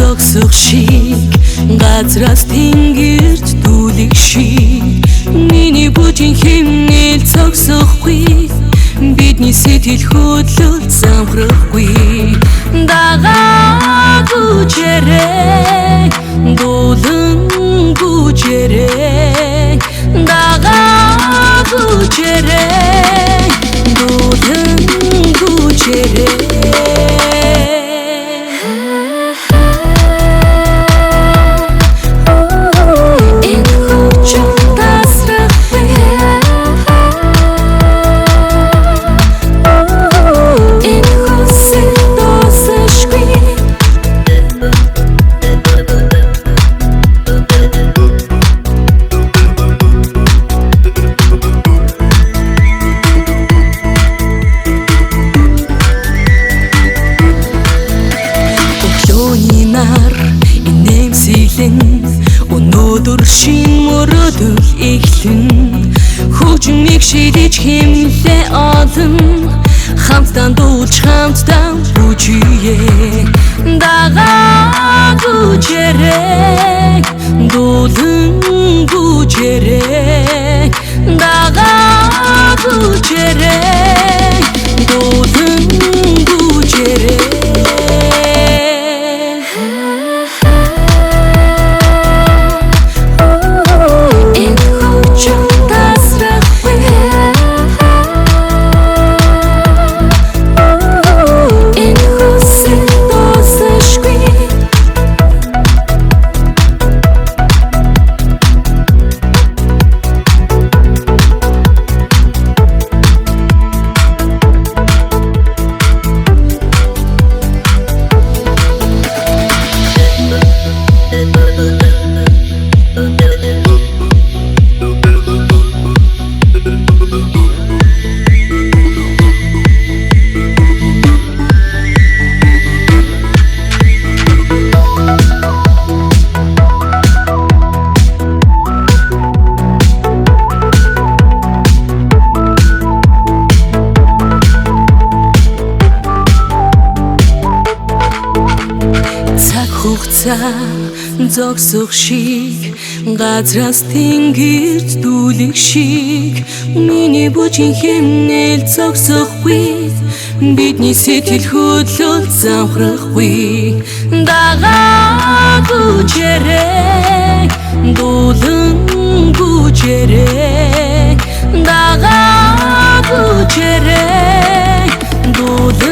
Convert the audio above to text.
зогсох шиг газраас тэнгэрт дүүлэх шиг миний бүжин хэмнэл зогсохгүй бидний сэтгэл хөдлөл замхрахгүй дагаа бүжэрэй дуулан бүжэрэй дагаа бүжэрэй дуулан бүжэрэй Өнөөдөр шин мөрөдөл эхлэн хөгжмийг шидэж хэмлээ олон хамтдаа дуулж хамтдаа бүжие дагаа бүжэрэй дуулан бүжэрэй дагаа бүжэрэй дуулан бүжэрэй хугацаа зогсох шиг газраас тэнгэрт дүүлэх шиг миний бүжин хэмнэл зогсохгүй бидний сэтгэл хөдлөл замхрахгүй дагаа бүжэрэй дуулан бүжэрэй дагаа бүжэрэй дуулан